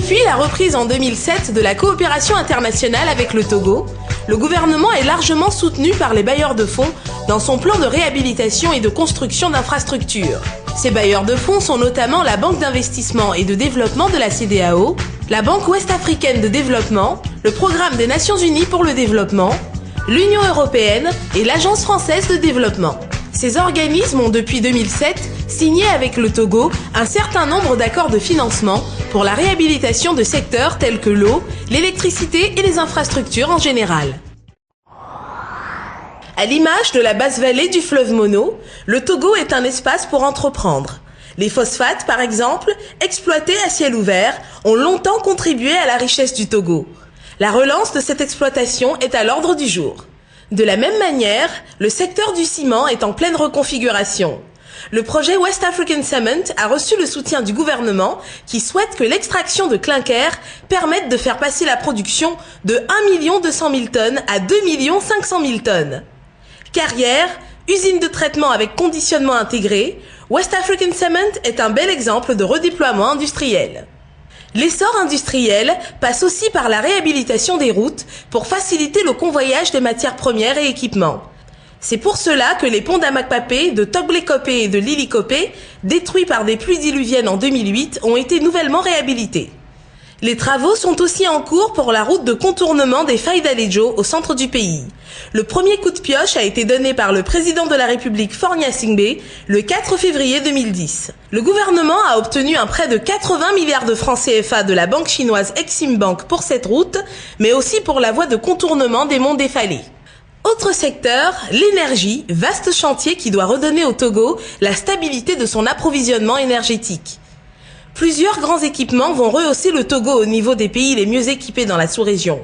Depuis la reprise en 2007 de la coopération internationale avec le Togo, le gouvernement est largement soutenu par les bailleurs de fonds dans son plan de réhabilitation et de construction d'infrastructures. Ces bailleurs de fonds sont notamment la Banque d'investissement et de développement de la CEDEAO, la Banque ouest-africaine de développement, le Programme des Nations Unies pour le développement, l'Union européenne et l'Agence française de développement. Ces organismes ont depuis 2007 signé avec le Togo un certain nombre d'accords de financement pour la réhabilitation de secteurs tels que l'eau, l'électricité et les infrastructures en général. À l'image de la basse vallée du fleuve Mono, le Togo est un espace pour entreprendre. Les phosphates, par exemple, exploités à ciel ouvert, ont longtemps contribué à la richesse du Togo. La relance de cette exploitation est à l'ordre du jour. De la même manière, le secteur du ciment est en pleine reconfiguration. Le projet West African Cement a reçu le soutien du gouvernement qui souhaite que l'extraction de clinker permette de faire passer la production de 1 200 000 tonnes à 2 500 000 tonnes. Carrière, usine de traitement avec conditionnement intégré, West African Cement est un bel exemple de redéploiement industriel. L'essor industriel passe aussi par la réhabilitation des routes pour faciliter le convoyage des matières premières et équipements. C'est pour cela que les ponts d'Amakpapé, de Togblekopé et de Lilikopé, détruits par des pluies diluviennes en 2008, ont été nouvellement réhabilités. Les travaux sont aussi en cours pour la route de contournement des failles d'Alejo au centre du pays. Le premier coup de pioche a été donné par le président de la République Faure Gnassingbé le 4 février 2010. Le gouvernement a obtenu un prêt de 80 milliards de francs CFA de la banque chinoise Exim Bank pour cette route, mais aussi pour la voie de contournement des monts défalés. Autre secteur, l'énergie, vaste chantier qui doit redonner au Togo la stabilité de son approvisionnement énergétique. Plusieurs grands équipements vont rehausser le Togo au niveau des pays les mieux équipés dans la sous-région.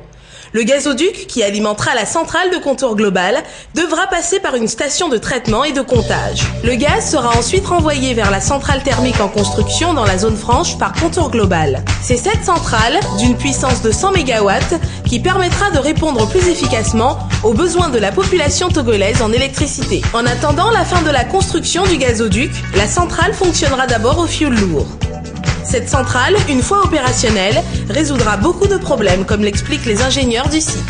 Le gazoduc, qui alimentera la centrale de contour global, devra passer par une station de traitement et de comptage. Le gaz sera ensuite renvoyé vers la centrale thermique en construction dans la zone franche par contour global. C'est cette centrale, d'une puissance de 100 MW, qui permettra de répondre plus efficacement aux besoins de la population togolaise en électricité. En attendant la fin de la construction du gazoduc, la centrale fonctionnera d'abord au fioul lourd. Cette centrale, une fois opérationnelle, résoudra beaucoup de problèmes, comme l'expliquent les ingénieurs du site.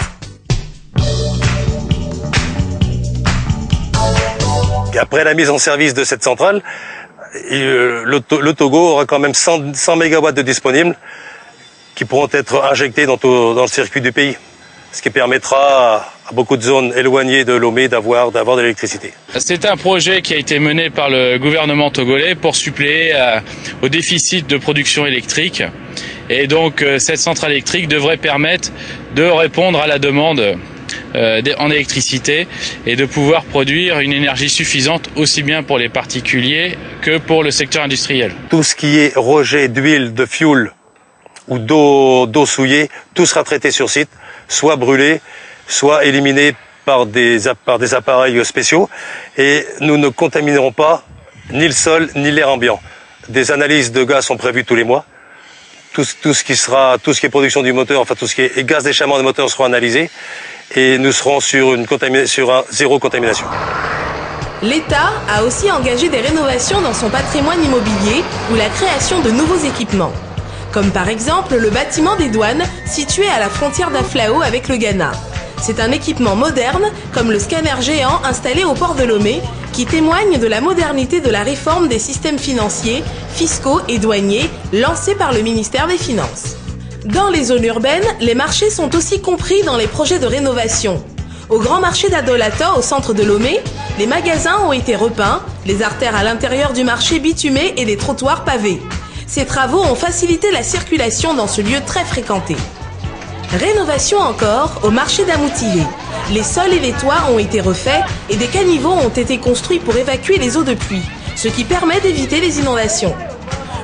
Après la mise en service de cette centrale, le Togo aura quand même 100 MW de disponibles qui pourront être injectés dans le circuit du pays, ce qui permettra à beaucoup de zones éloignées de Lomé d'avoir de l'électricité. C'est un projet qui a été mené par le gouvernement togolais pour suppléer au déficit de production électrique. Et donc cette centrale électrique devrait permettre de répondre à la demande en électricité et de pouvoir produire une énergie suffisante aussi bien pour les particuliers que pour le secteur industriel. Tout ce qui est rejet d'huile, de fioul ou d'eau souillée, tout sera traité sur site, soit brûlé, soit éliminé par des appareils spéciaux, et nous ne contaminerons pas ni le sol ni l'air ambiant. Des analyses de gaz sont prévues tous les mois. Tout ce qui est production du moteur, enfin tout ce qui est gaz d'échappement des moteurs seront analysés, et nous serons sur un zéro contamination. L'État a aussi engagé des rénovations dans son patrimoine immobilier ou la création de nouveaux équipements, comme par exemple le bâtiment des douanes situé à la frontière d'Aflao avec le Ghana. C'est un équipement moderne, comme le scanner géant installé au port de Lomé, qui témoigne de la modernité de la réforme des systèmes financiers, fiscaux et douaniers lancée par le ministère des Finances. Dans les zones urbaines, les marchés sont aussi compris dans les projets de rénovation. Au grand marché d'Adolata, au centre de Lomé, les magasins ont été repeints, les artères à l'intérieur du marché bitumées et les trottoirs pavés. Ces travaux ont facilité la circulation dans ce lieu très fréquenté. Rénovation encore au marché d'Amoutillé. Les sols et les toits ont été refaits et des caniveaux ont été construits pour évacuer les eaux de pluie, ce qui permet d'éviter les inondations.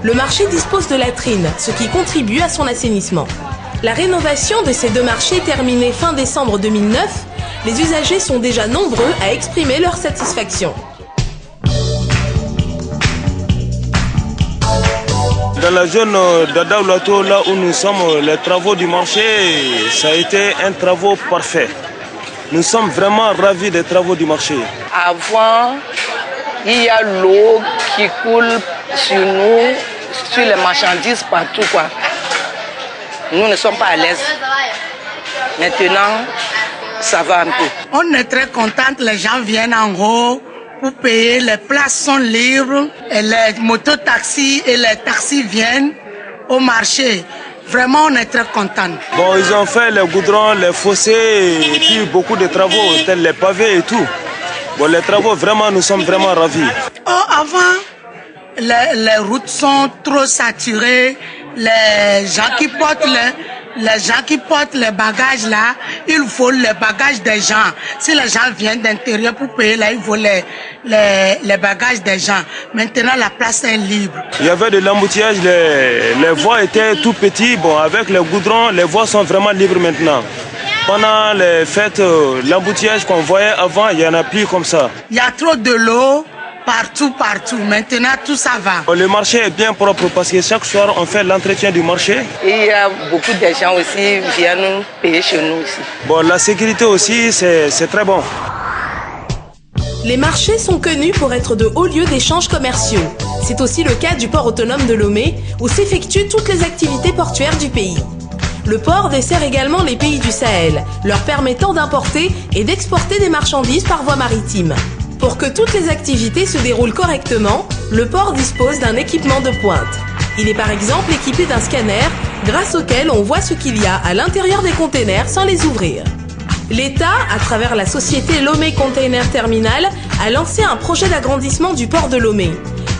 Le marché dispose de latrines, ce qui contribue à son assainissement. La rénovation de ces deux marchés terminée fin décembre 2009, les usagers sont déjà nombreux à exprimer leur satisfaction. Dans la zone d'Adaoulato, là où nous sommes, les travaux du marché, ça a été un travaux parfait. Nous sommes vraiment ravis des travaux du marché. Avant, il y a l'eau qui coule sur nous, sur les marchandises partout, quoi. nous ne sommes pas à l'aise. Maintenant, ça va un peu. On est très contente, les gens viennent en haut pour payer, les places sont libres et les mototaxis et les taxis viennent au marché. Vraiment, on est très contents. Bon, ils ont fait les goudrons, les fossés et puis beaucoup de travaux, tels les pavés et tout. Bon, les travaux, vraiment, nous sommes vraiment ravis. Oh, avant, les routes sont trop saturées. Les gens qui portent les bagages là, il faut les bagages des gens. Si les gens viennent d'intérieur pour payer là, il faut les bagages des gens. Maintenant, la place est libre. Il y avait de l'embouteillage, les voies étaient tout petites. Bon, avec les goudrons, les voies sont vraiment libres maintenant. Pendant les fêtes, l'embouteillage qu'on voyait avant, il n'y en a plus comme ça. Il y a trop de l'eau. Partout. Maintenant, tout ça va. Le marché est bien propre parce que chaque soir, on fait l'entretien du marché. Et il y a beaucoup de gens aussi qui viennent payer chez nous aussi. Bon, la sécurité aussi, c'est très bon. Les marchés sont connus pour être de hauts lieux d'échanges commerciaux. C'est aussi le cas du port autonome de Lomé, où s'effectuent toutes les activités portuaires du pays. Le port dessert également les pays du Sahel, leur permettant d'importer et d'exporter des marchandises par voie maritime. Pour que toutes les activités se déroulent correctement, le port dispose d'un équipement de pointe. Il est par exemple équipé d'un scanner, grâce auquel on voit ce qu'il y a à l'intérieur des containers sans les ouvrir. L'État, à travers la société Lomé Container Terminal, a lancé un projet d'agrandissement du port de Lomé.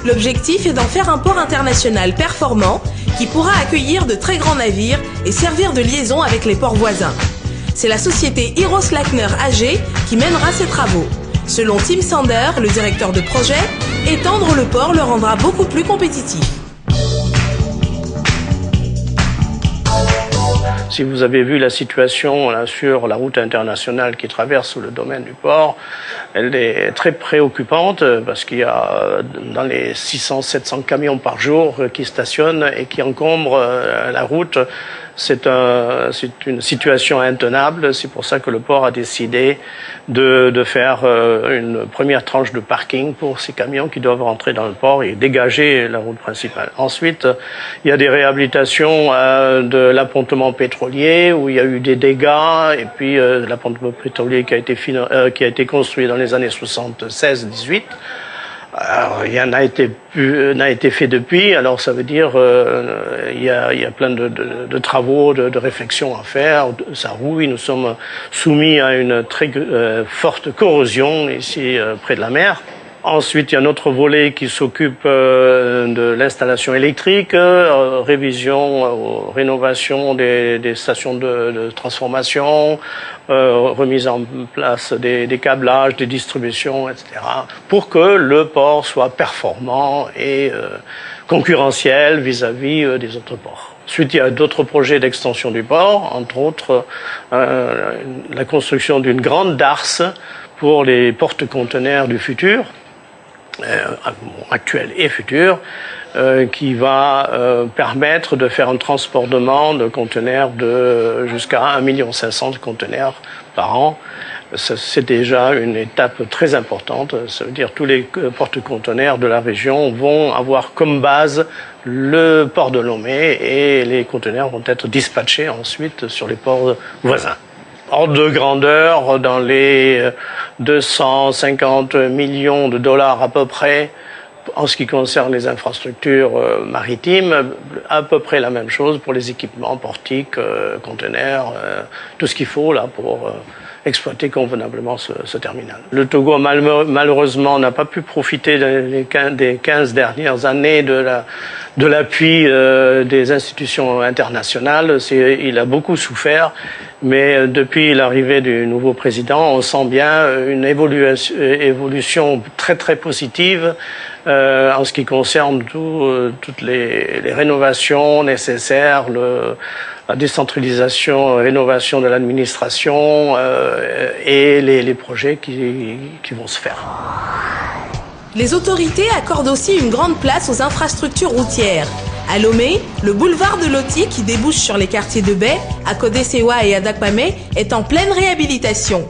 L'objectif est d'en faire un port international performant qui pourra accueillir de très grands navires et servir de liaison avec les ports voisins. C'est la société Heroes Lackner AG qui mènera ces travaux. Selon Tim Sander, le directeur de projet, étendre le port le rendra beaucoup plus compétitif. Si vous avez vu la situation là, sur la route internationale qui traverse le domaine du port, elle est très préoccupante parce qu'il y a dans les 600-700 camions par jour qui stationnent et qui encombrent la route. C'est une situation intenable. C'est pour ça que le port a décidé de faire une première tranche de parking pour ces camions qui doivent rentrer dans le port et dégager la route principale. Ensuite, il y a des réhabilitations de l'appontement pétrolier où il y a eu des dégâts et puis l'appontement pétrolier qui a été construit dans les années 76-18. Alors, rien n'a été fait depuis, alors ça veut dire il y a plein de travaux, de réflexions à faire. Ça rouille, nous sommes soumis à une très forte corrosion ici près de la mer. Ensuite, il y a un autre volet qui s'occupe de l'installation électrique, rénovation des stations de transformation, remise en place des câblages, des distributions, etc. pour que le port soit performant et concurrentiel vis-à-vis des autres ports. Ensuite, il y a d'autres projets d'extension du port, entre autres la construction d'une grande darse pour les porte-conteneurs du futur, actuel et futur, qui va permettre de faire un transportement de conteneurs jusqu'à 1,5 million de conteneurs par an. C'est déjà une étape très importante. Ça veut dire que tous les porte-conteneurs de la région vont avoir comme base le port de Lomé et les conteneurs vont être dispatchés ensuite sur les ports voisins. Ordre de grandeur dans les 250 millions de dollars à peu près en ce qui concerne les infrastructures maritimes, à peu près la même chose pour les équipements portiques, conteneurs, tout ce qu'il faut là pour exploiter convenablement ce terminal. Le Togo malheureusement n'a pas pu profiter des 15 dernières années de l'appui des institutions internationales. Il a beaucoup souffert, mais depuis l'arrivée du nouveau président, on sent bien une évolution très très positive en ce qui concerne toutes les rénovations nécessaires, la décentralisation, rénovation de l'administration et les projets qui vont se faire. Les autorités accordent aussi une grande place aux infrastructures routières. À Lomé, le boulevard de Loti qui débouche sur les quartiers de Baie, à Kodé-Sewa et à Dakpamé est en pleine réhabilitation.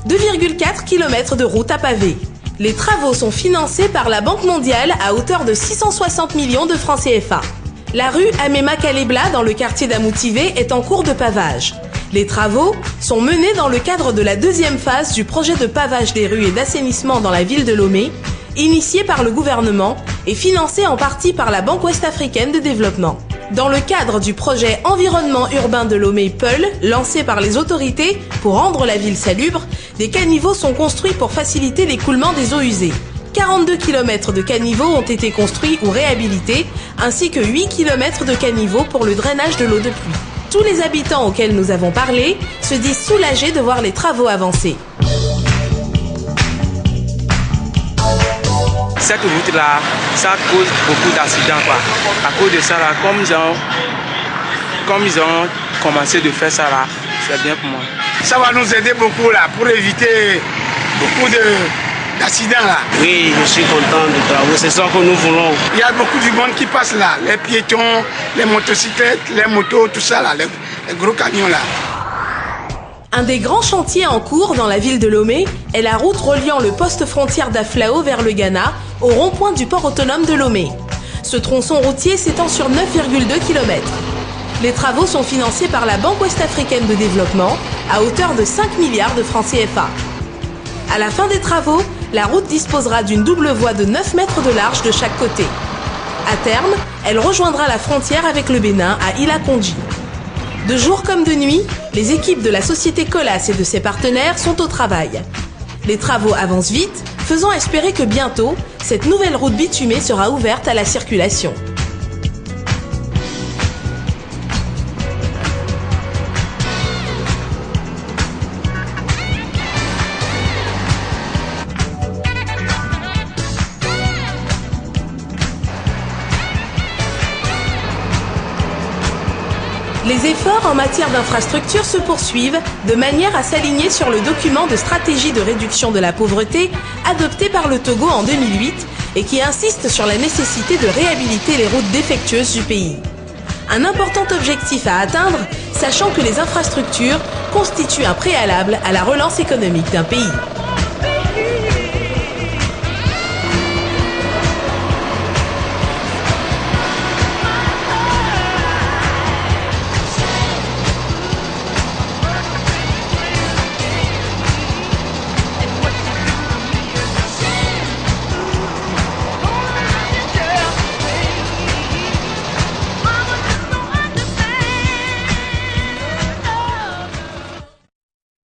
2,4 km de route à pavés. Les travaux sont financés par la Banque mondiale à hauteur de 660 millions de francs CFA. La rue Améma Kalebla dans le quartier d'Amoutivé est en cours de pavage. Les travaux sont menés dans le cadre de la deuxième phase du projet de pavage des rues et d'assainissement dans la ville de Lomé, initié par le gouvernement et financé en partie par la Banque ouest-africaine de développement. Dans le cadre du projet Environnement urbain de Lomé PEUL, lancé par les autorités pour rendre la ville salubre, des caniveaux sont construits pour faciliter l'écoulement des eaux usées. 42 km de caniveaux ont été construits ou réhabilités, ainsi que 8 km de caniveaux pour le drainage de l'eau de pluie. Tous les habitants auxquels nous avons parlé se disent soulagés de voir les travaux avancer. Cette route-là, ça cause beaucoup d'accidents, quoi. À cause de ça, là, comme ils ont commencé de faire ça, là, c'est bien pour moi. Ça va nous aider beaucoup, là, pour éviter beaucoup d'accidents, là. Oui, je suis content des travaux, c'est ça que nous voulons. Il y a beaucoup de monde qui passe là, les piétons, les motocyclettes, les motos, tout ça, là, les gros camions, là. Un des grands chantiers en cours dans la ville de Lomé est la route reliant le poste frontière d'Aflao vers le Ghana au rond-point du port autonome de Lomé. Ce tronçon routier s'étend sur 9,2 km. Les travaux sont financés par la Banque ouest-africaine de développement à hauteur de 5 milliards de francs CFA. À la fin des travaux, la route disposera d'une double voie de 9 mètres de large de chaque côté. À terme, elle rejoindra la frontière avec le Bénin à Ila-Kondji. De jour comme de nuit, les équipes de la société Colas et de ses partenaires sont au travail. Les travaux avancent vite, faisant espérer que bientôt, cette nouvelle route bitumée sera ouverte à la circulation. Les efforts en matière d'infrastructure se poursuivent de manière à s'aligner sur le document de stratégie de réduction de la pauvreté adopté par le Togo en 2008 et qui insiste sur la nécessité de réhabiliter les routes défectueuses du pays. Un important objectif à atteindre, sachant que les infrastructures constituent un préalable à la relance économique d'un pays.